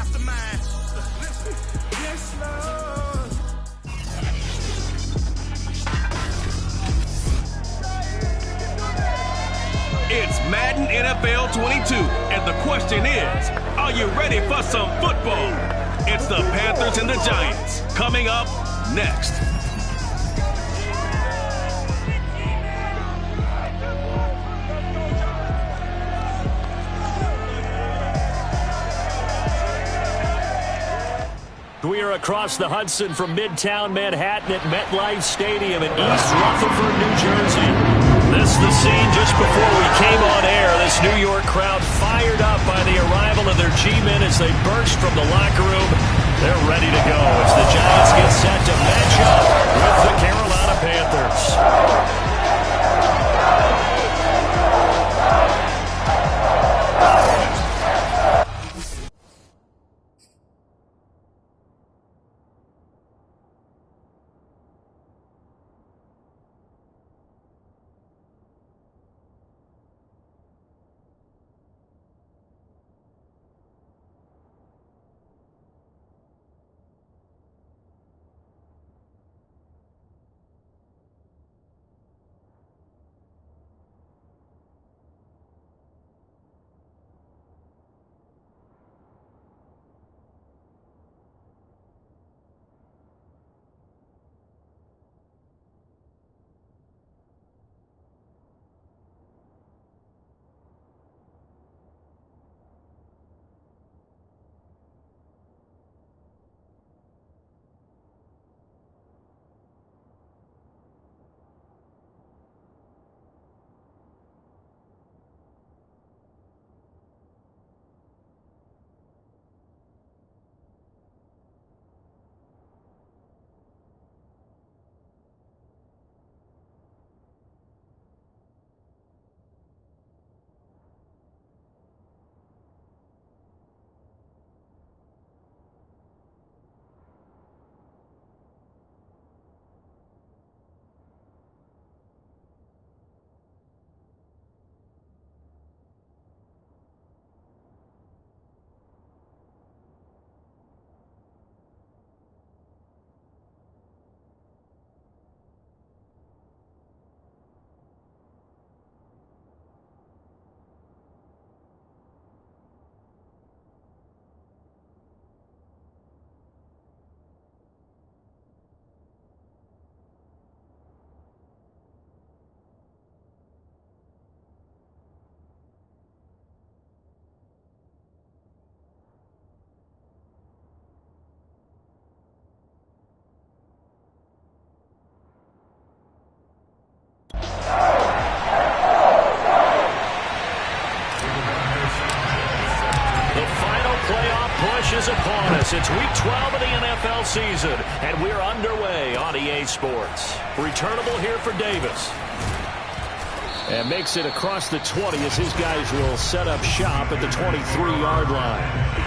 mastermind. Yes, Lord. It's Madden NFL 22, and the question is, are you ready for some football? It's the Panthers and the Giants, coming up next. We are across the Hudson from Midtown Manhattan at MetLife Stadium in East Rutherford, New Jersey. This is the scene just before we came on air. This New York crowd fired up by the arrival of their G-men as they burst from the locker room. They're ready to go as the Giants get set to match up with the Carolina Panthers. Is upon us. It's week 12 of the NFL season, and we're underway on EA Sports. Returnable here for Davis. And makes it across the 20 as his guys will set up shop at the 23-yard line.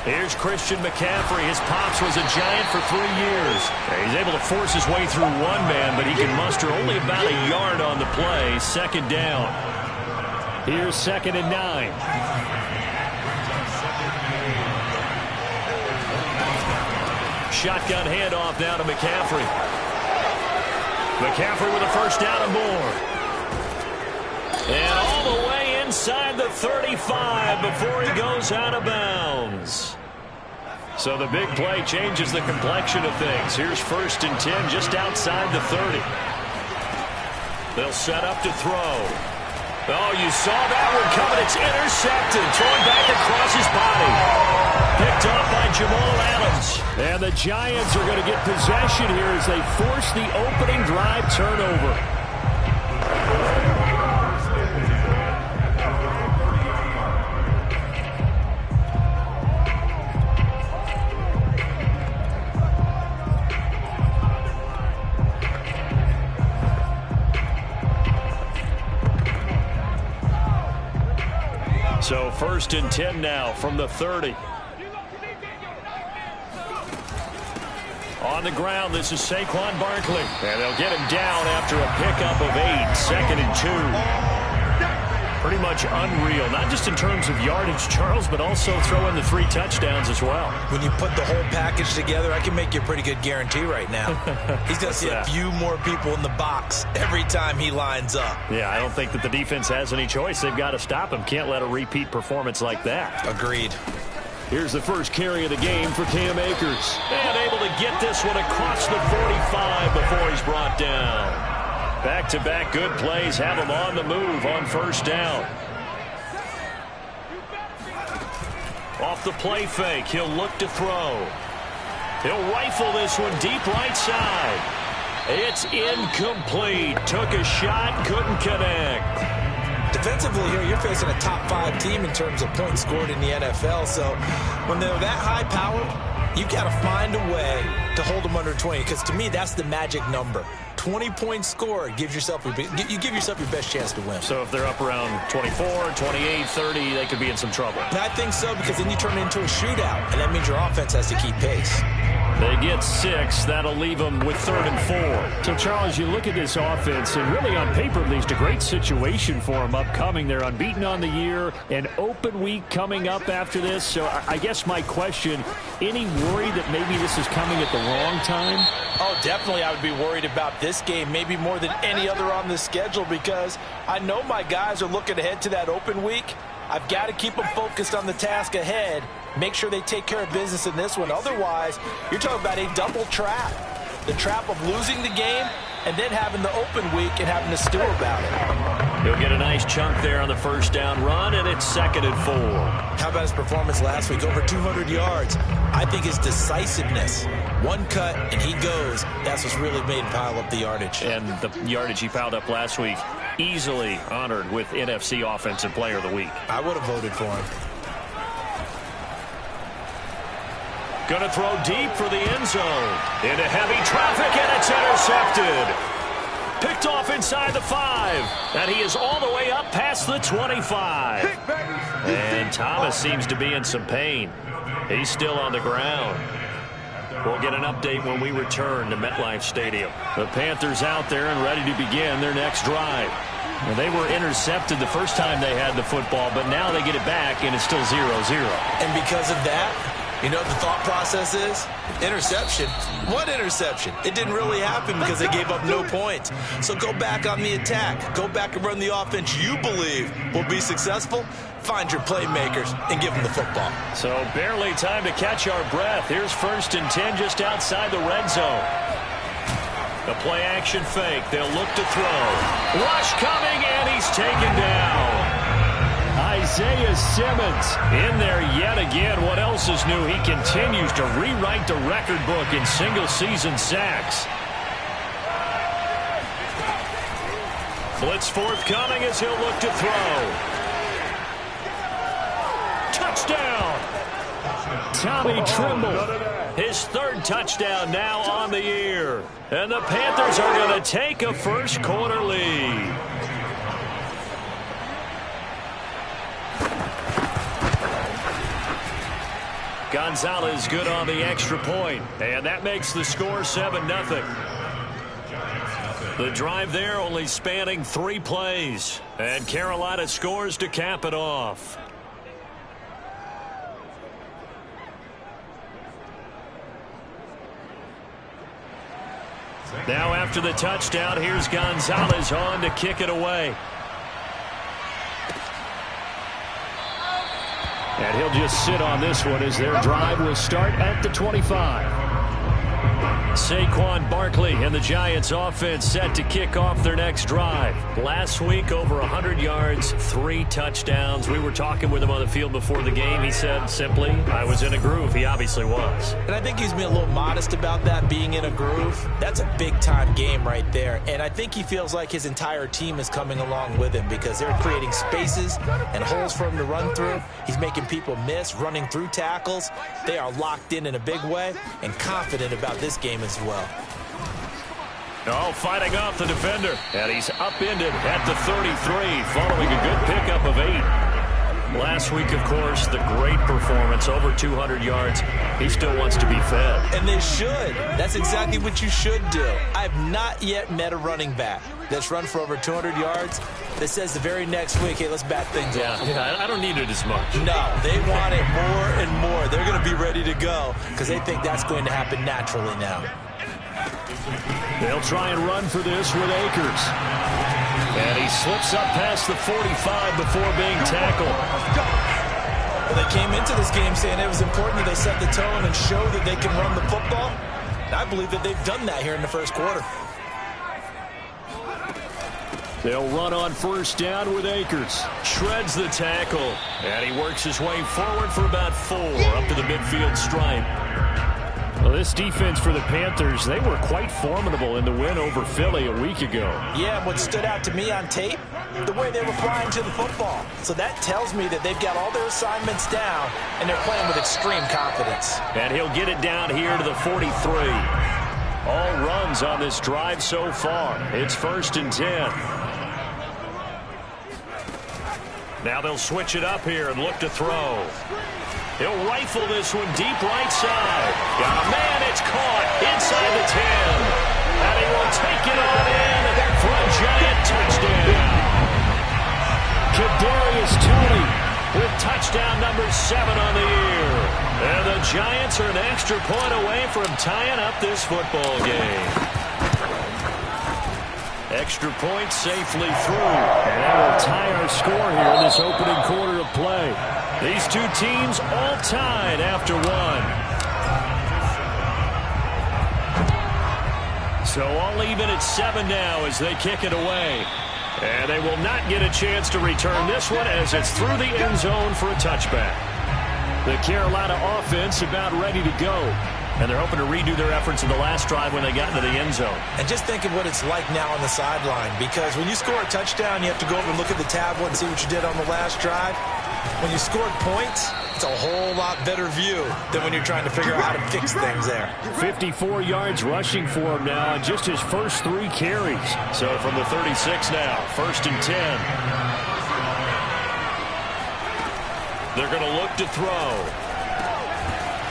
Here's Christian McCaffrey. His pops was a Giant for 3 years. He's able to force his way through one man, but he can muster only about a yard on the play. Second down. Here's 2nd and 9. Shotgun handoff now to McCaffrey. McCaffrey with a first down and more. And all the way inside the 35 before he goes out of bounds. So the big play changes the complexion of things. Here's 1st and 10 just outside the 30. They'll set up to throw. Oh, you saw that one coming. It's intercepted. Thrown back across his body. Picked off by Jamal Adams. And the Giants are going to get possession here as they force the opening drive turnover. So 1st and 10 now from the 30. On the ground, this is Saquon Barkley. And they'll get him down after a pickup of 8, 2nd and 2. Pretty much unreal, not just in terms of yardage, Charles, but also throw in the 3 touchdowns as well. When you put the whole package together, I can make you a pretty good guarantee right now. He's going to see a few more people in the box every time he lines up. Yeah, I don't think that the defense has any choice. They've got to stop him. Can't let a repeat performance like that. Agreed. Here's the first carry of the game for Cam Akers. And able to get this one across the 45 before he's brought down. Back-to-back good plays have him on the move on 1st down. Off the play fake, he'll look to throw. He'll rifle this one deep right side. It's incomplete. Took a shot, couldn't connect. Defensively here, you're facing a top 5 team in terms of points scored in the NFL. So when they're that high-powered, you've got to find a way to hold them under 20. Because to me, that's the magic number. 20 points scored, you give yourself your best chance to win. So if they're up around 24, 28, 30, they could be in some trouble. And I think so, because then you turn it into a shootout, and that means your offense has to keep pace. They get 6. That'll leave them with 3rd and 4. So, Charles, you look at this offense, and really on paper, at least a great situation for them upcoming. They're unbeaten on the year, an open week coming up after this. So I guess my question, any worry that maybe this is coming at the wrong time? Oh, definitely I would be worried about this game, maybe more than any other on the schedule, because I know my guys are looking ahead to that open week. I've got to keep them focused on the task ahead. Make sure they take care of business in this one. Otherwise, you're talking about a double trap. The trap of losing the game and then having the open week and having to stew about it. He'll get a nice chunk there on the 1st down run, and it's 2nd and 4. How about his performance last week? Over 200 yards. I think his decisiveness. One cut, and he goes. That's what's really made him pile up the yardage. And the yardage he piled up last week, easily honored with NFC Offensive Player of the Week. I would have voted for him. Going to throw deep for the end zone. Into heavy traffic, and it's intercepted. Picked off inside the 5. And he is all the way up past the 25. And Thomas seems to be in some pain. He's still on the ground. We'll get an update when we return to MetLife Stadium. The Panthers out there and ready to begin their next drive. Well, they were intercepted the first time they had the football, but now they get it back, and it's still 0-0. And because of that, you know what the thought process is? Interception. What interception? It didn't really happen because they gave up no points. So go back on the attack. Go back and run the offense you believe will be successful. Find your playmakers and give them the football. So barely time to catch our breath. Here's 1st and 10 just outside the red zone. The play action fake. They'll look to throw. Rush coming, and he's taken down. Isaiah Simmons in there yet again. What else is new? He continues to rewrite the record book in single-season sacks. Blitz forthcoming as he'll look to throw. Touchdown! Tommy Tremble. His 3rd touchdown now on the year. And the Panthers are going to take a first-quarter lead. Gonzalez good on the extra point, and that makes the score 7-0. The drive there only spanning 3 plays, and Carolina scores to cap it off. Now after the touchdown, here's Gonzalez on to kick it away. And he'll just sit on this one as their drive will start at the 25. Saquon Barkley and the Giants offense set to kick off their next drive. Last week, over 100 yards, 3 touchdowns. We were talking with him on the field before the game. He said simply, I was in a groove. He obviously was. And I think he's being a little modest about that, being in a groove. That's a big-time game right there. And I think he feels like his entire team is coming along with him because they're creating spaces and holes for him to run through. He's making people miss, running through tackles. They are locked in a big way and confident about this game as well. Oh, fighting off the defender. And he's upended at the 33 following a good pickup of 8. Last week, of course, the great performance, over 200 yards. He still wants to be fed. And they should. That's exactly what you should do. I've not yet met a running back that's run for over 200 yards that says the very next week, hey, let's bat things off. Yeah, I don't need it as much. No, they want it more and more. They're going to be ready to go because they think that's going to happen naturally now. They'll try and run for this with Akers. And he slips up past the 45 before being tackled. Well, they came into this game saying it was important that they set the tone and show that they can run the football. And I believe that they've done that here in the first quarter. They'll run on first down with Akers. Shreds the tackle. And he works his way forward for about 4 up to the midfield stripe. Well, this defense for the Panthers, they were quite formidable in the win over Philly a week ago. Yeah, what stood out to me on tape, the way they were flying to the football. So that tells me that they've got all their assignments down, and they're playing with extreme confidence. And he'll get it down here to the 43. All runs on this drive so far. It's 1st and 10. Now they'll switch it up here and look to throw. He'll rifle this one deep right side. Got a man, it's caught inside the 10. And he will take it on in for a Giant touchdown. Kadarius Toney with touchdown number 7 on the year. And the Giants are an extra point away from tying up this football game. Extra point safely through. And that will tie our score here in this opening quarter of play. These two teams all tied after 1. So all even at 7 now as they kick it away. And they will not get a chance to return this one as it's through the end zone for a touchback. The Carolina offense about ready to go. And they're hoping to redo their efforts in the last drive when they got into the end zone. And just think of what it's like now on the sideline. Because when you score a touchdown, you have to go over and look at the tablet and see what you did on the last drive. When you scored points, it's a whole lot better view than when you're trying to figure out how to fix things there. 54 yards rushing for him now on just his first 3 carries. So from the 36 now, 1st and 10. They're going to look to throw.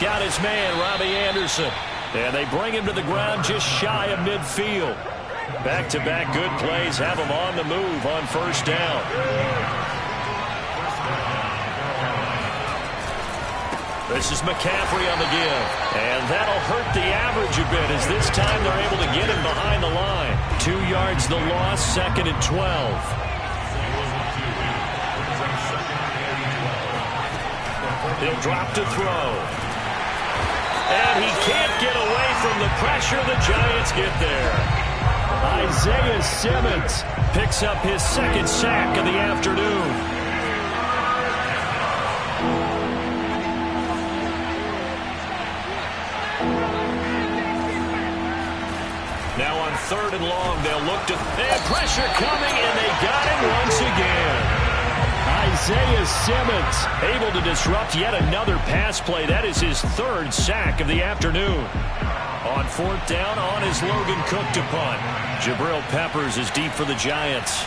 Got his man, Robbie Anderson. And they bring him to the ground just shy of midfield. Back-to-back good plays have him on the move on first down. This is McCaffrey on the give. And that'll hurt the average a bit as this time they're able to get him behind the line. 2 yards the loss, 2nd and 12. He'll drop to throw. And he can't get away from the pressure. The Giants get there. Isaiah Simmons picks up his 2nd sack of the afternoon. Now on 3rd and long, they'll look to... And pressure coming, and they got him once again. Isaiah Simmons able to disrupt yet another pass play. That is his 3rd sack of the afternoon. On 4th down, on his Logan Cook to punt. Jabril Peppers is deep for the Giants.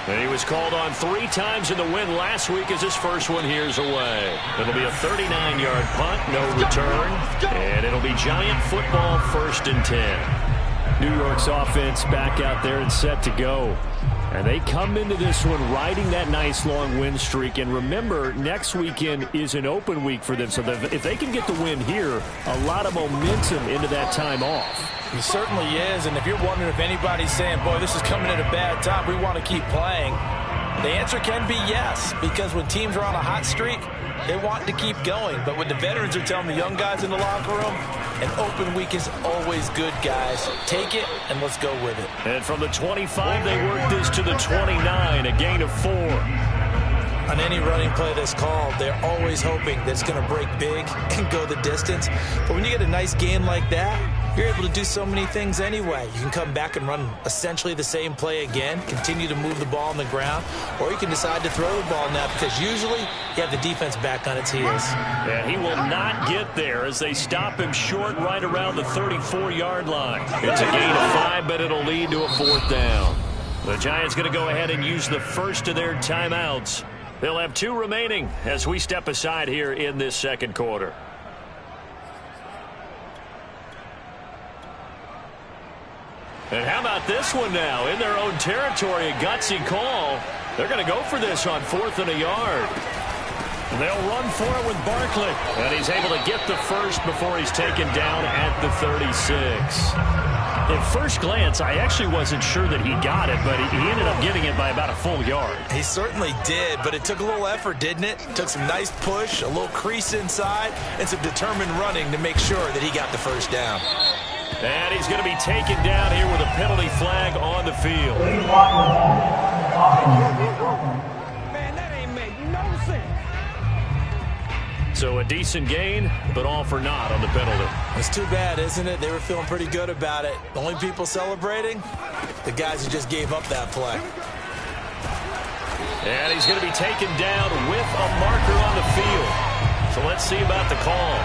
And he was called on 3 times in the win last week as his first one here's away. It'll be a 39-yard punt, no return. And it'll be Giant football, 1st and 10. New York's offense back out there and set to go. And they come into this one riding that nice long win streak. And remember, next weekend is an open week for them. So if they can get the win here, a lot of momentum into that time off. He certainly is. And if you're wondering if anybody's saying, boy, this is coming at a bad time, we want to keep playing, the answer can be yes. Because when teams are on a hot streak, they want to keep going. But what the veterans are telling the young guys in the locker room, an open week is always good, guys. Take it, and let's go with it. And from the 25, they work this to the 29, a gain of 4. On any running play that's called, they're always hoping that it's going to break big and go the distance. But when you get a nice gain like that, you're able to do so many things anyway. You can come back and run essentially the same play again, continue to move the ball on the ground, or you can decide to throw the ball now because usually you have the defense back on its heels. And he will not get there as they stop him short right around the 34-yard line. It's a gain of 5, but it'll lead to a 4th down. The Giants going to go ahead and use the first of their timeouts. They'll have 2 remaining as we step aside here in this second quarter. And how about this one now? In their own territory, a gutsy call. They're going to go for this on 4th and a yard. They'll run for it with Barkley. And he's able to get the first before he's taken down at the 36. At first glance, I actually wasn't sure that he got it, but he ended up getting it by about a full yard. He certainly did, but it took a little effort, didn't it? Took some nice push, a little crease inside, and some determined running to make sure that he got the first down. And he's going to be taken down here with a penalty flag on the field. Man, that ain't make no sense. So a decent gain, but all for naught on the penalty. It's too bad, isn't it? They were feeling pretty good about it. The only people celebrating, the guys who just gave up that play. And he's going to be taken down with a marker on the field. So let's see about the call.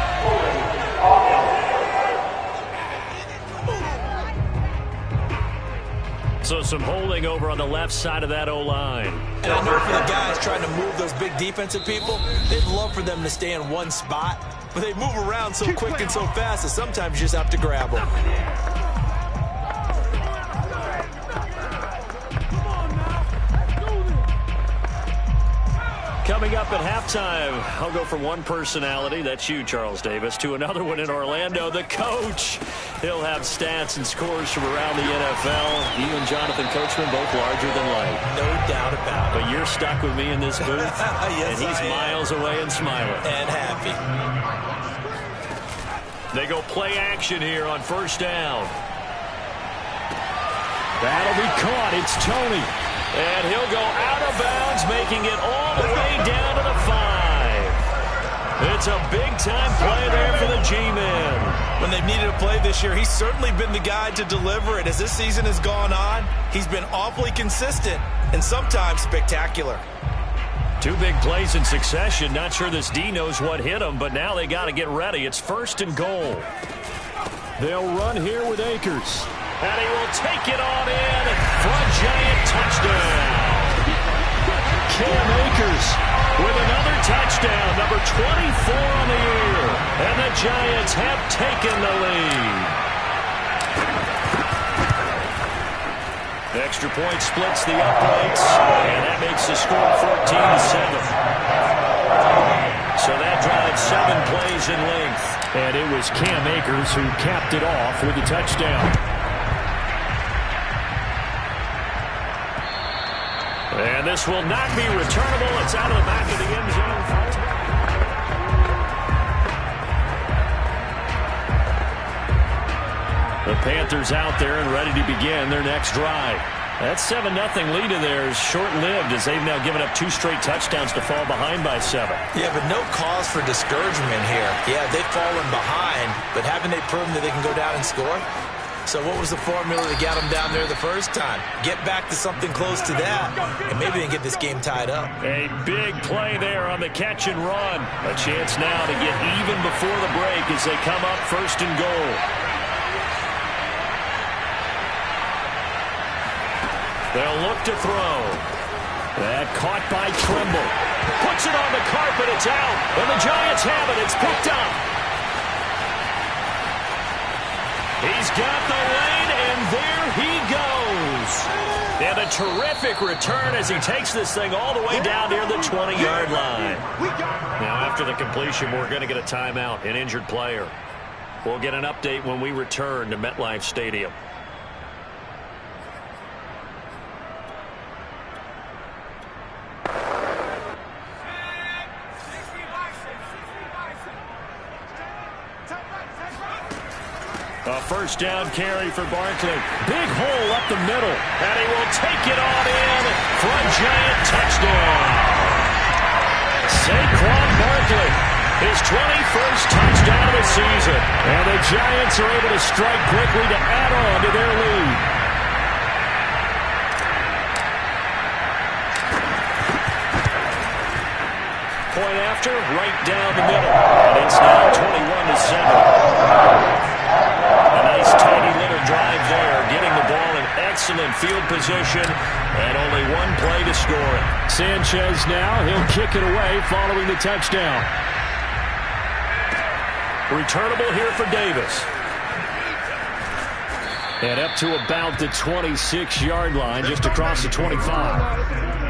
So some holding over on the left side of that O-line. And I know for the guys trying to move those big defensive people, they'd love for them to stay in one spot, but they move around so quick and so fast that sometimes you just have to grab them. Coming up at halftime, I'll go from one personality, that's you, Charles Davis, to another one in Orlando, the coach. He'll have stats and scores from around the NFL. You and Jonathan Coachman, both larger than life. No doubt about it. But you're stuck with me in this booth, yes, and he's miles away and smiling. And happy. They go play action here on 1st down. That'll be caught. It's Tony. And he'll go out of bounds, making it all the way down to the 5. It's a big-time play there for the G-men. When they've needed a play this year, he's certainly been the guy to deliver it. As this season has gone on, he's been awfully consistent and sometimes spectacular. 2 big plays in succession. Not sure this D knows what hit him, but now they got to get ready. It's 1st and goal. They'll run here with Akers. And he will take it on in for a giant touchdown. Cam Akers with another touchdown, number 24 on the year. And the Giants have taken the lead. The extra point splits the uprights, and that makes the score 14-7. So that drives 7 plays in length. And it was Cam Akers who capped it off with the touchdown. And this will not be returnable. It's out of the back of the end zone. The Panthers out there and ready to begin their next drive. That 7-0 lead of theirs short-lived as they've now given up 2 straight touchdowns to fall behind by 7. Yeah, but no cause for discouragement here. Yeah, they've fallen behind, but haven't they proven that they can go down and score? So what was the formula that got them down there the first time? Get back to something close to that, and maybe they can get this game tied up. A big play there on the catch and run. A chance now to get even before the break as they come up 1st and goal. They'll look to throw. That caught by Trimble. Puts it on the carpet. It's out. And the Giants have it. It's picked up. He's got the lane, and there he goes. And a terrific return as he takes this thing all the way down near the 20-yard line. Now, after the completion, we're going to get a timeout, an injured player. We'll get an update when we return to MetLife Stadium. A 1st down carry for Barkley. Big hole up the middle. And he will take it on in for a giant touchdown. Saquon Barkley, his 21st touchdown of the season. And the Giants are able to strike quickly to add on to their lead. Point after, right down the middle. And it's now 21-7. A nice, tidy little drive there, getting the ball in excellent field position and only one play to score it. Sanchez now, he'll kick it away following the touchdown. Returnable here for Davis. And up to about the 26-yard line, just across the 25.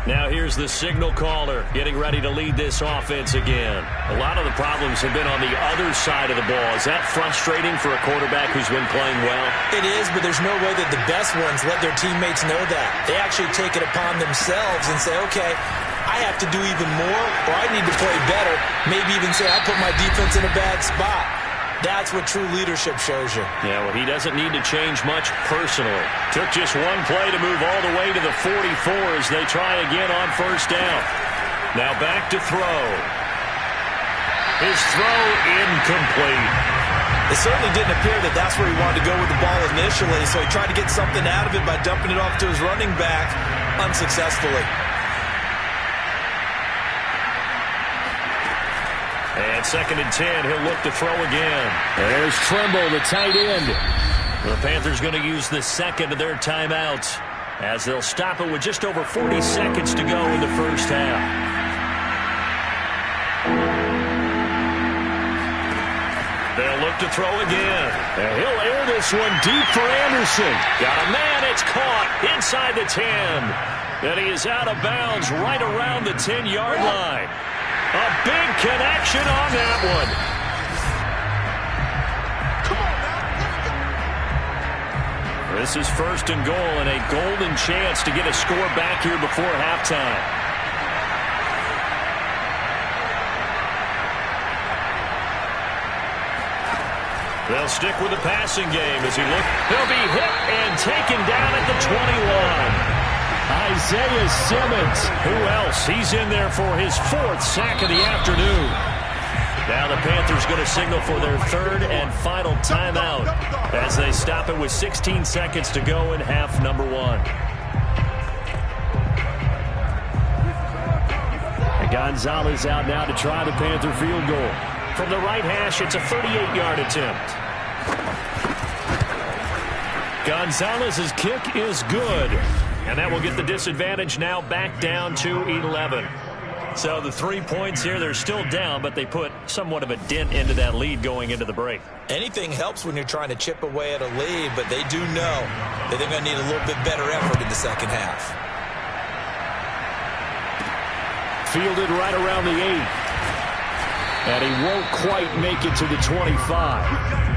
Now here's the signal caller getting ready to lead this offense again. A lot of the problems have been on the other side of the ball. Is that frustrating for a quarterback who's been playing well? It is, but there's no way that the best ones let their teammates know that. They actually take it upon themselves and say, okay, I have to do even more, or I need to play better. Maybe even say I put my defense in a bad spot. That's what true leadership shows you. Yeah, well, he doesn't need to change much personally. Took just one play to move all the way to the 44 as they try again on first down. Now back to throw. His throw incomplete. It certainly didn't appear that that's where he wanted to go with the ball initially, so he tried to get something out of it by dumping it off to his running back unsuccessfully. And 2nd and 10, he'll look to throw again. There's Trimble, the tight end. The Panthers going to use the second of their timeouts as they'll stop it with just over 40 seconds to go in the first half. They'll look to throw again. And he'll air this one deep for Anderson. Got a man, it's caught inside the 10. And he is out of bounds right around the 10-yard line. A big connection on that one. This is 1st and goal and a golden chance to get a score back here before halftime. They'll stick with the passing game as he looks. He'll be hit and taken down at the 21. Isaiah Simmons. Who else? He's in there for his 4th sack of the afternoon. Now the Panthers going to signal for their 3rd and final timeout as they stop it with 16 seconds to go in half number 1. And Gonzalez out now to try the Panther field goal. From the right hash, it's a 38-yard attempt. Gonzalez's kick is good. And that will get the disadvantage now back down to 11. So the 3 points here, they're still down, but they put somewhat of a dent into that lead going into the break. Anything helps when you're trying to chip away at a lead, but they do know that they're going to need a little bit better effort in the second half. Fielded right around the 8. And he won't quite make it to the 25.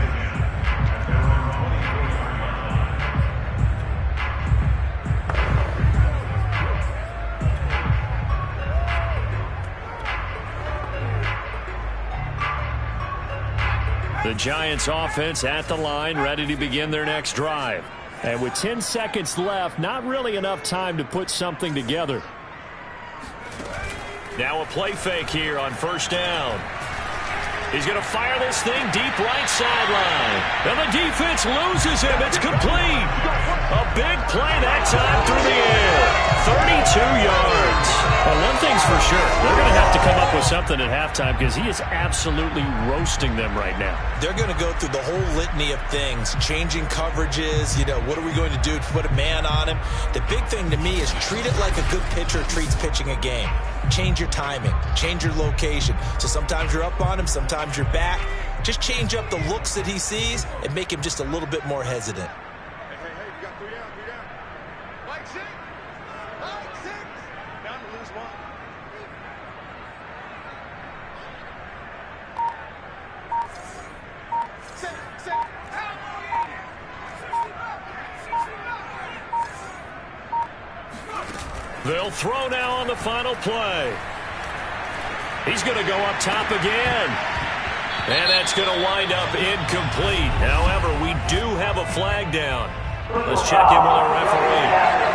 The Giants offense at the line, ready to begin their next drive. And with 10 seconds left, not really enough time to put something together. Now a play fake here on first down. He's going to fire this thing deep right sideline. And the defense loses him. It's complete. A big play that time through the air. 32 yards. Well, one thing's for sure. They're going to have to come up with something at halftime because he is absolutely roasting them right now. They're going to go through the whole litany of things, changing coverages, what are we going to do to put a man on him? The big thing to me is treat it like a good pitcher treats pitching a game. Change your timing, change your location. So sometimes you're up on him, sometimes you're back. Just change up the looks that he sees and make him just a little bit more hesitant. Hey, you got 3 down. Like 6. Down to lose 1. They'll throw now on the final play. He's going to go up top again. And that's going to wind up incomplete. However, we do have a flag down. Let's check in with our referee.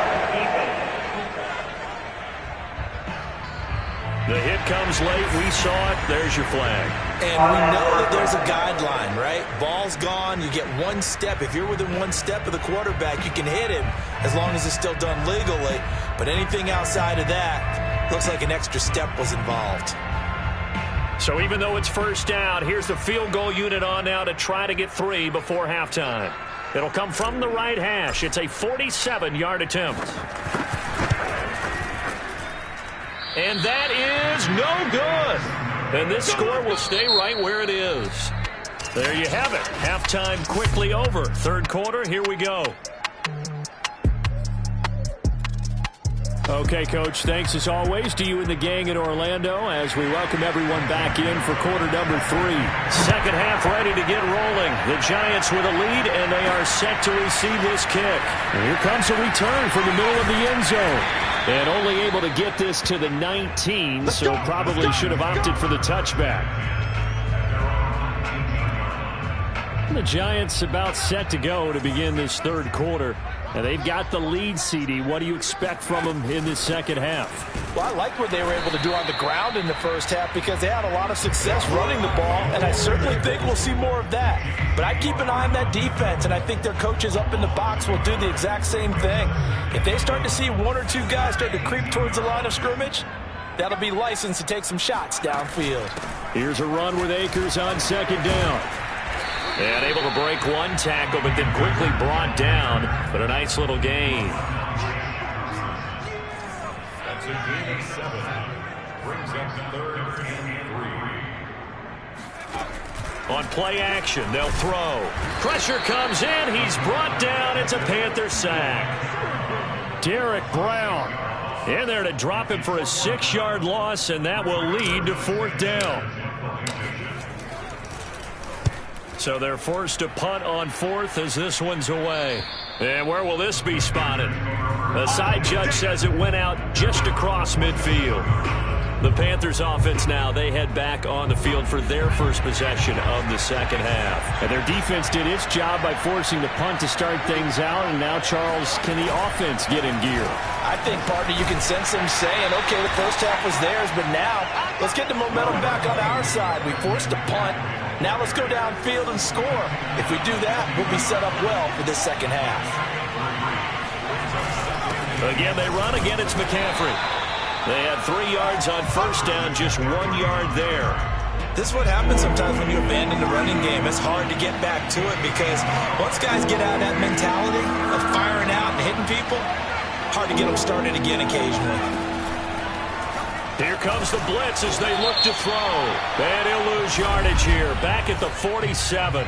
The hit comes late. We saw it. There's your flag. And we know that there's a guideline, right? Ball's gone. You get 1 step. If you're within 1 step of the quarterback, you can hit him as long as it's still done legally. But anything outside of that, looks like an extra step was involved. So even though it's first down, here's the field goal unit on now to try to get 3 before halftime. It'll come from the right hash. It's a 47-yard attempt. And that is no good. And this score will stay right where it is. There you have it. Halftime quickly over. Third quarter, here we go. Okay, Coach, thanks as always to you and the gang in Orlando as we welcome everyone back in for quarter number 3. Second half ready to get rolling. The Giants with a lead, and they are set to receive this kick. And here comes a return from the middle of the end zone. And only able to get this to the 19, so probably should have opted for the touchback. The Giants about set to go to begin this third quarter. And they've got the lead, CD. What do you expect from them in this second half? Well, I like what they were able to do on the ground in the first half because they had a lot of success running the ball, and I certainly think we'll see more of that. But I keep an eye on that defense, and I think their coaches up in the box will do the exact same thing. If they start to see 1 or 2 guys start to creep towards the line of scrimmage, that'll be licensed to take some shots downfield. Here's a run with Akers on second down. And able to break one tackle, but then quickly brought down. But a nice little gain. That's a gain of 7. Brings up 3rd and 3. On play action, they'll throw. Pressure comes in. He's brought down. It's a Panther sack. Derek Brown in there to drop him for a 6-yard loss, and that will lead to 4th down. So they're forced to punt on 4th as this one's away. And where will this be spotted? The side judge says it went out just across midfield. The Panthers offense now, they head back on the field for their first possession of the second half. And their defense did its job by forcing the punt to start things out. And now, Charles, can the offense get in gear? I think, partner, you can sense them saying, okay, the first half was theirs, but now let's get the momentum back on our side. We forced a punt. Now let's go downfield and score. If we do that, we'll be set up well for this second half. Again, they run. Again, it's McCaffrey. They had 3 yards on first down, just 1 yard there. This is what happens sometimes when you abandon the running game. It's hard to get back to it because once guys get out of that mentality of firing out and hitting people, hard to get them started again occasionally. Here comes the blitz as they look to throw. And he'll lose yardage here, back at the 47.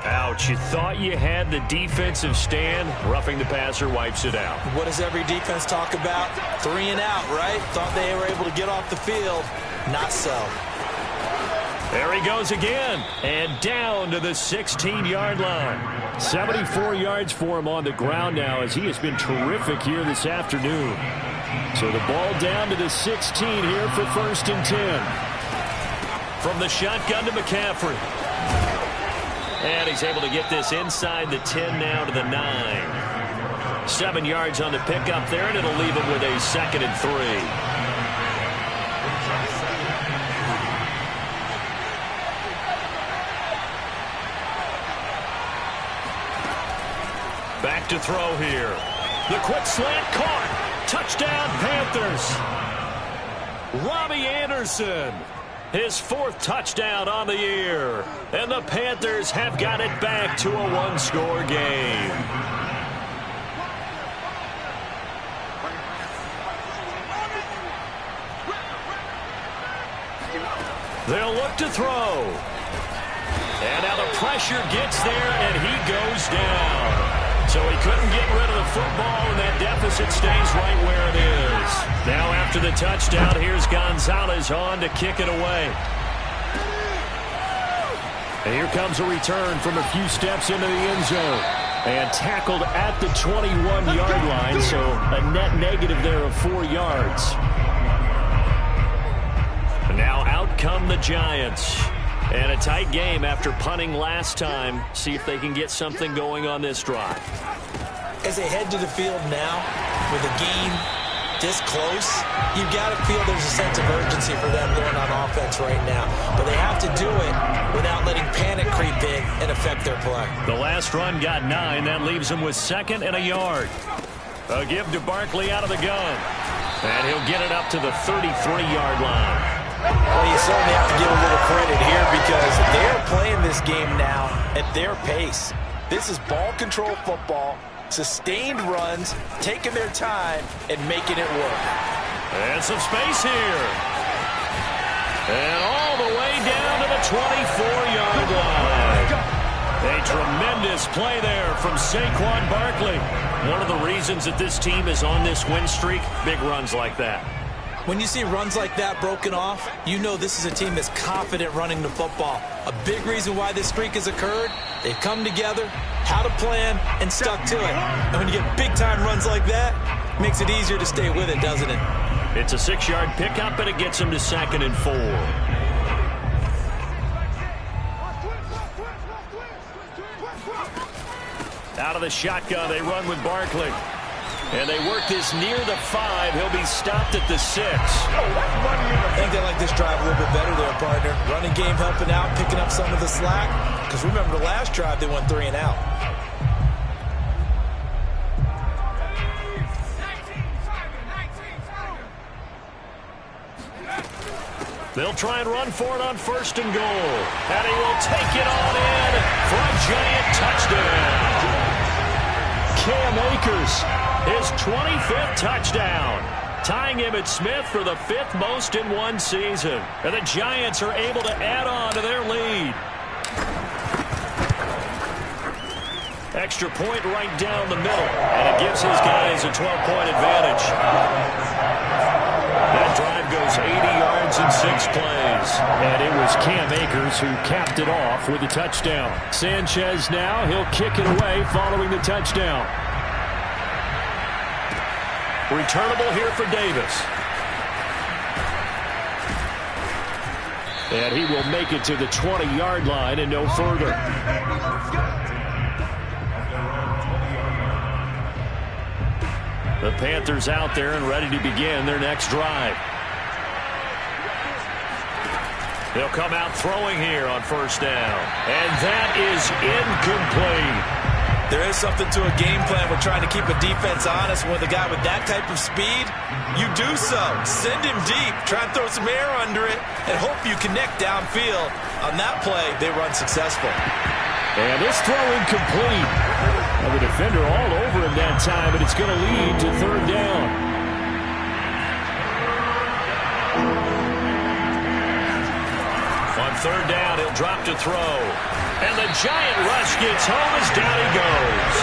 Ouch, you thought you had the defensive stand. Roughing the passer wipes it out. What does every defense talk about? 3 and out, right? Thought they were able to get off the field. Not so. There he goes again, and down to the 16-yard line. 74 yards for him on the ground now as he has been terrific here this afternoon. So the ball down to the 16 here for 1st and 10. From the shotgun to McCaffrey. And he's able to get this inside the 10 now to the 9. 7 yards on the pickup there, and it'll leave him with a 2nd and 3. Back to throw here. The quick slant caught. Touchdown, Panthers. Robbie Anderson. His 4th touchdown on the year. And the Panthers have got it back to a 1-score game. They'll look to throw. And now the pressure gets there, and he goes down. So he couldn't get rid of the football, and that deficit stays right where it is. Now after the touchdown, here's Gonzalez on to kick it away. And here comes a return from a few steps into the end zone. And tackled at the 21-yard line, so a net negative there of 4 yards. And now out come the Giants. And a tight game after punting last time. See if they can get something going on this drive. As they head to the field now, with a game this close, you've got to feel there's a sense of urgency for them going on offense right now. But they have to do it without letting panic creep in and affect their play. The last run got 9. That leaves them with 2nd and a yard. A give to Barkley out of the gun. And he'll get it up to the 33-yard line. Well, you certainly have to give a little credit here because they're playing this game now at their pace. This is ball control football, sustained runs, taking their time, and making it work. And some space here. And all the way down to the 24-yard line. A tremendous play there from Saquon Barkley. One of the reasons that this team is on this win streak, big runs like that. When you see runs like that broken off, you know this is a team that's confident running the football. A big reason why this streak has occurred, they've come together, had a plan, and stuck to it. And when you get big-time runs like that, it makes it easier to stay with it, doesn't it? It's a 6-yard pickup, and it gets them to 2nd and 4. Out of the shotgun, they run with Barkley. And they work this near the 5. He'll be stopped at the 6. I think they like this drive a little bit better there, partner. Running game helping out, picking up some of the slack. Because remember, the last drive, they went 3 and out. They'll try and run for it on 1st and goal. And he will take it on in for a giant touchdown. Cam Akers, his 25th touchdown, tying him at Smith for the 5th most in one season. And the Giants are able to add on to their lead. Extra point right down the middle, and it gives his guys a 12-point advantage. That drive goes 80 yards in 6 plays. And it was Cam Akers who capped it off with a touchdown. Sanchez now, he'll kick it away following the touchdown. Returnable here for Davis. And he will make it to the 20-yard line and no further. The Panthers out there and ready to begin their next drive. They'll come out throwing here on 1st down. And that is incomplete. There is something to a game plan. We're trying to keep a defense honest. With a guy with that type of speed, you do so. Send him deep. Try and throw some air under it and hope you connect downfield. On that play, they run successful. And this throw incomplete. And the defender all over him that time, but it's going to lead to 3rd down. On 3rd down, he'll drop to throw. And the giant rush gets home as down he goes.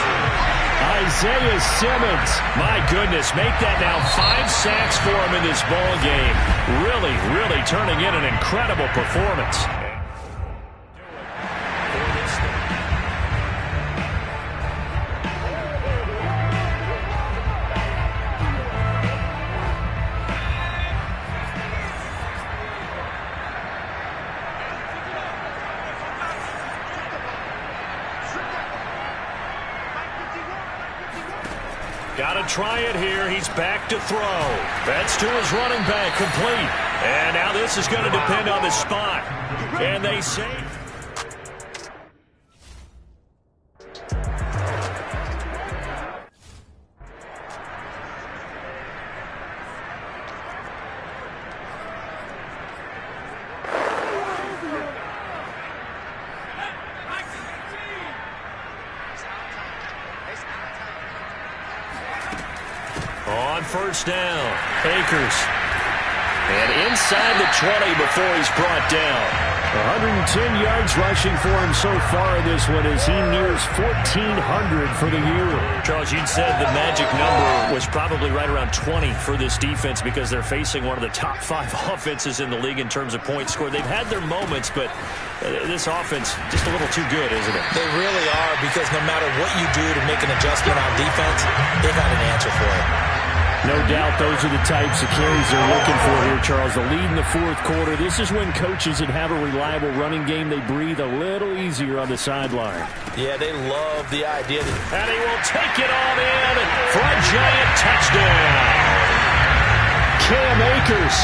Isaiah Simmons. My goodness, make that now 5 sacks for him in this ball game. Really, really turning in an incredible performance. Got to try it here. He's back to throw. That's to his running back, complete. And now this is going to depend on the spot. And they say... On 1st down, Akers. And inside the 20 before he's brought down. 110 yards rushing for him so far in this one as he nears 1,400 for the year. Charles, you'd said the magic number was probably right around 20 for this defense because they're facing one of the top 5 offenses in the league in terms of points scored. They've had their moments, but this offense just a little too good, isn't it? They really are, because no matter what you do to make an adjustment on defense, they've got an answer for it. No doubt those are the types of carries they're looking for here, Charles. The lead in the 4th quarter. This is when coaches that have a reliable running game, they breathe a little easier on the sideline. Yeah, they love the idea. And he will take it on in for a giant touchdown. Cam Akers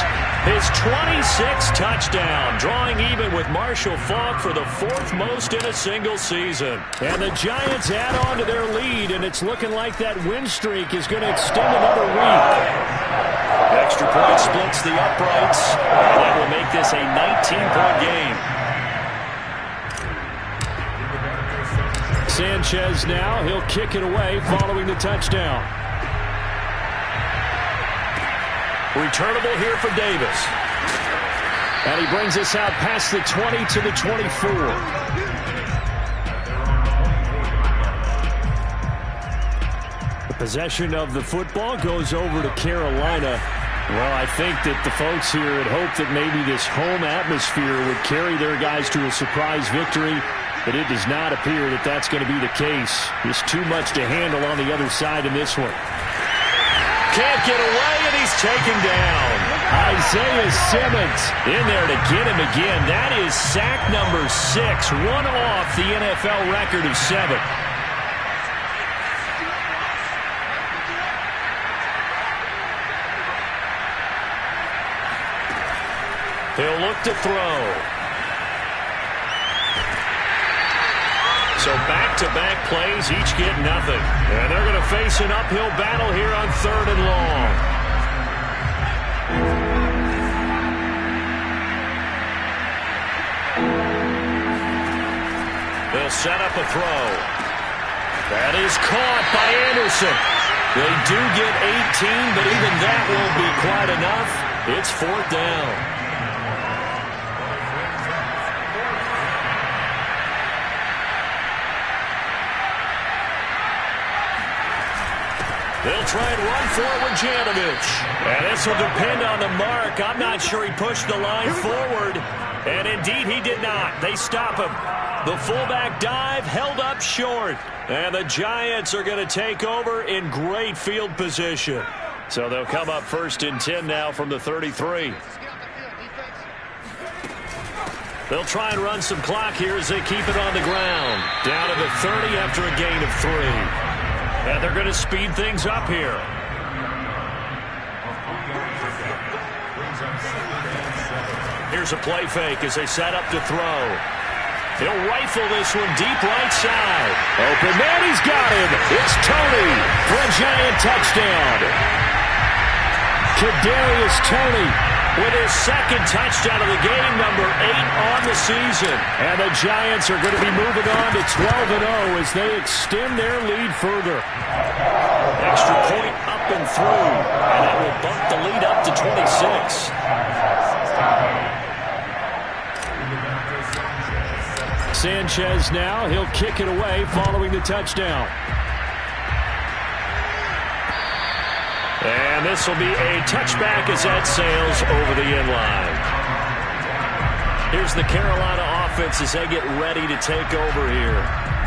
His 26th touchdown, drawing even with Marshall Faulk for the 4th most in a single season. And the Giants add on to their lead, and it's looking like that win streak is going to extend another week. Extra point splits the uprights, and that will make this a 19-point game. Sanchez now, he'll kick it away following the touchdown. Returnable here for Davis. And he brings us out past the 20 to the 24. The possession of the football goes over to Carolina. Well, I think that the folks here had hoped that maybe this home atmosphere would carry their guys to a surprise victory, but it does not appear that that's going to be the case. There's too much to handle on the other side in this one. Can't get away, and he's taken down. Isaiah Simmons in there to get him again. That is sack number 6, one off the NFL record of 7. He'll look to throw. So back-to-back plays, each get nothing. And they're going to face an uphill battle here on 3rd and long. They'll set up a throw. That is caught by Anderson. They do get 18, but even that won't be quite enough. It's 4th down. They'll try and run for it with Janovich. And this will depend on the mark. I'm not sure he pushed the line forward. And indeed, he did not. They stop him. The fullback dive held up short. And the Giants are going to take over in great field position. So they'll come up 1st and 10 now from the 33. They'll try and run some clock here as they keep it on the ground. Down to the 30 after a gain of 3. And they're going to speed things up here. Here's a play fake as they set up to throw. He'll rifle this one deep right side. Open man, he's got him. It's Tony for a Giant touchdown. Kadarius Toney with his 2nd touchdown of the game, number 8 on the season. And the Giants are going to be moving on to 12-0 as they extend their lead further. Extra point up and through, and that will bump the lead up to 26. Sanchez now, he'll kick it away following the touchdown. And this will be a touchback as that sails over the end line. Here's the Carolina offense as they get ready to take over here.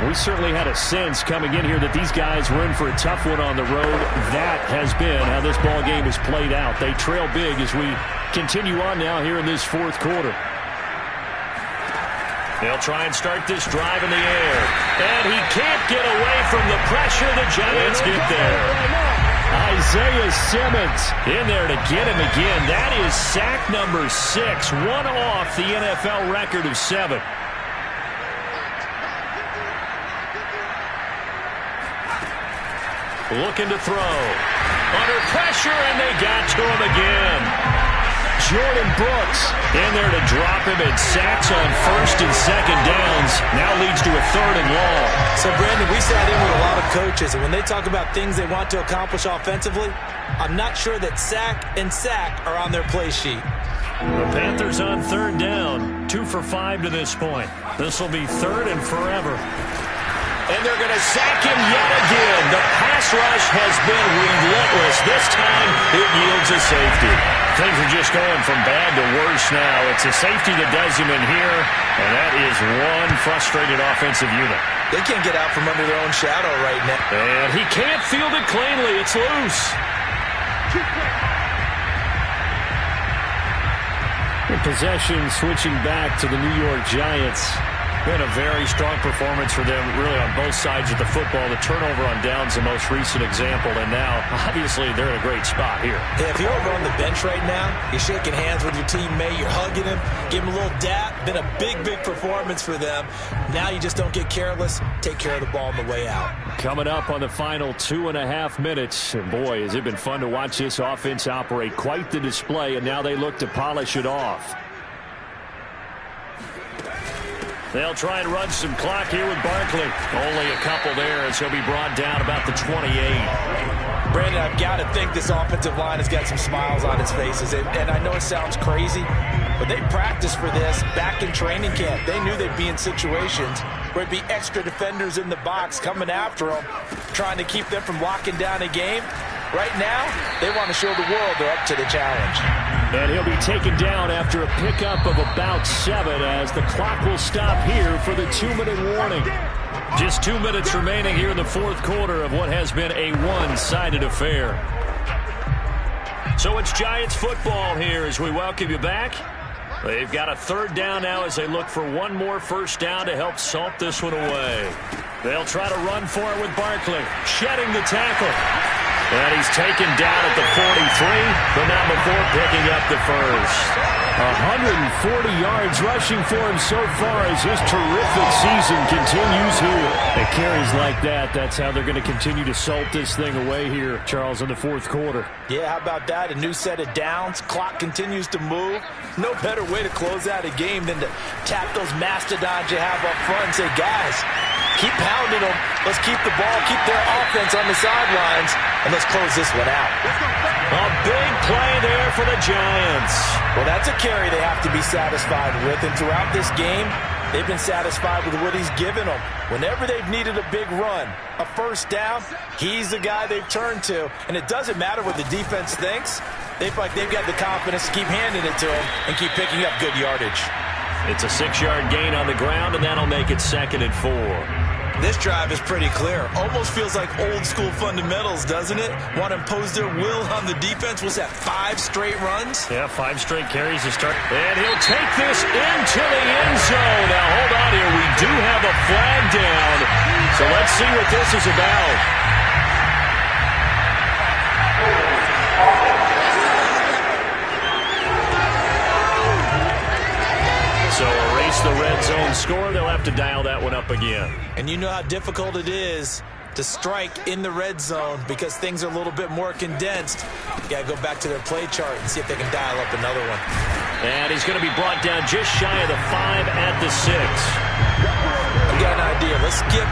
We certainly had a sense coming in here that these guys were in for a tough one on the road. That has been how this ball game has played out. They trail big as we continue on now here in this 4th quarter. They'll try and start this drive in the air. And he can't get away from the pressure. The Giants get there. Isaiah Simmons in there to get him again. That is sack number 6, one off the NFL record of 7. Looking to throw. Under pressure, and they got to him again. Jordan Brooks in there to drop him, and sacks on 1st and 2nd downs. Now leads to a 3rd and long. So, Brandon, we sat in with a lot of coaches, and when they talk about things they want to accomplish offensively, I'm not sure that sack and sack are on their play sheet. The Panthers on 3rd down, 2 for 5 to this point. This will be 3rd and forever. And they're going to sack him yet again. The pass rush has been relentless. This time, it yields a safety. Things are just going from bad to worse now. It's a safety that does him in here, and that is one frustrated offensive unit. They can't get out from under their own shadow right now. And he can't field it cleanly. It's loose. In possession, switching back to the New York Giants. Been a very strong performance for them, really, on both sides of the football. The turnover on downs, the most recent example, and now, obviously, they're in a great spot here. Yeah, if you're over on the bench right now, you're shaking hands with your teammate, you're hugging him, give him a little dap. Been a big, big performance for them. Now you just don't get careless. Take care of the ball on the way out. Coming up on the final 2.5 minutes, and boy, has it been fun to watch this offense operate. Quite the display, and now they look to polish it off. They'll try and run some clock here with Barkley. Only a couple there as he'll be brought down about the 28. Brandon, I've got to think this offensive line has got some smiles on its faces. And I know it sounds crazy, but they practiced for this back in training camp. They knew they'd be in situations where it'd be extra defenders in the box coming after them, trying to keep them from locking down a game. Right now, they want to show the world they're up to the challenge. And he'll be taken down after a pickup of about 7 as the clock will stop here for the 2-minute warning. Just 2 minutes remaining here in the fourth quarter of what has been a one-sided affair. So it's Giants football here as we welcome you back. They've got a 3rd down now as they look for one more first down to help salt this one away. They'll try to run for it with Barkley, shedding the tackle. And he's taken down at the 43, but not before picking up the first. 140 yards rushing for him so far as his terrific season continues here. At carries like that, that's how they're going to continue to salt this thing away here, Charles, in the fourth quarter. Yeah, how about that? A new set of downs. Clock continues to move. No better way to close out a game than to tap those mastodons you have up front and say, guys, keep pounding them. Let's keep the ball, keep their offense on the sidelines, and let's close this one out. A big play there for the Giants. Well, that's a carry they have to be satisfied with, and throughout this game, they've been satisfied with what he's given them. Whenever they've needed a big run, a first down, he's the guy they've turned to. And it doesn't matter what the defense thinks. They feel like they've got the confidence to keep handing it to him and keep picking up good yardage. It's a 6-yard gain on the ground, and that'll make it 2nd and 4. This drive is pretty clear. Almost feels like old school fundamentals, doesn't it? Want to impose their will on the defense. Was that 5 straight runs? Yeah, 5 straight carries to start. And he'll take this into the end zone. Now, hold on here. We do have a flag down. So let's see what this is about. So erase the red zone score. They'll have to dial that one up again. And you know how difficult it is to strike in the red zone because things are a little bit more condensed. You got to go back to their play chart and see if they can dial up another one. And he's going to be brought down just shy of the 5 at the 6. I've got an idea. Let's skip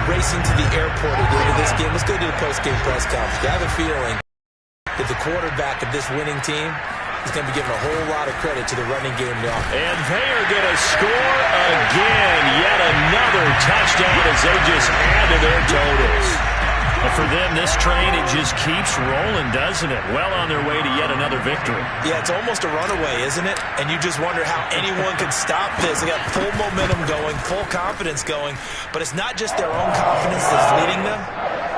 racing to the airport at the end of this game. Let's go to the post-game press conference. I have a feeling that the quarterback of this winning team is going to be given a whole lot of credit to the running game now. And they are going to score again. Yet another touchdown as they just add to their totals. And for them, this train, it just keeps rolling, doesn't it? Well on their way to yet another victory. Yeah, it's almost a runaway, isn't it? And you just wonder how anyone could stop this. They got full momentum going, full confidence going. But it's not just their own confidence that's leading them.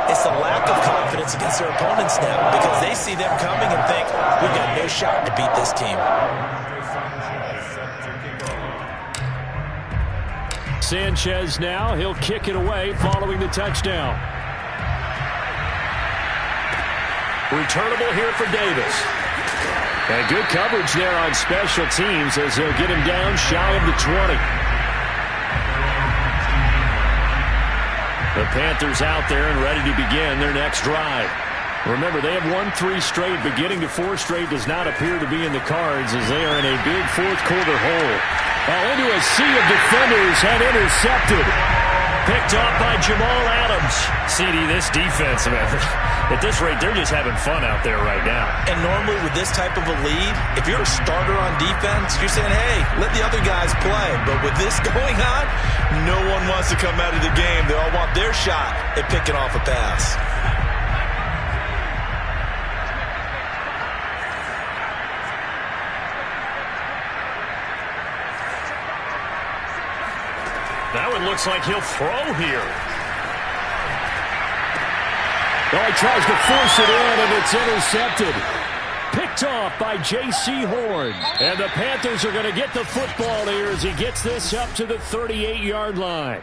It's the lack of confidence against their opponents now because they see them coming and think, we've got no shot to beat this team. Sanchez now, he'll kick it away following the touchdown. Returnable here for Davis. And good coverage there on special teams as they'll get him down shy of the 20. The Panthers out there and ready to begin their next drive. Remember, they have won 3 straight, but getting to 4 straight does not appear to be in the cards as they are in a big fourth quarter hole. Into a sea of defenders and intercepted. Picked off by Jamal Adams. CD, this defense, man, at this rate, they're just having fun out there right now. And normally with this type of a lead, if you're a starter on defense, you're saying, hey, let the other guys play. But with this going on, no one wants to come out of the game. They all want their shot at picking off a pass. Now it looks like he'll throw here. Oh, he tries to force it in, and it's intercepted. Picked off by J.C. Horn. And the Panthers are going to get the football here as he gets this up to the 38-yard line.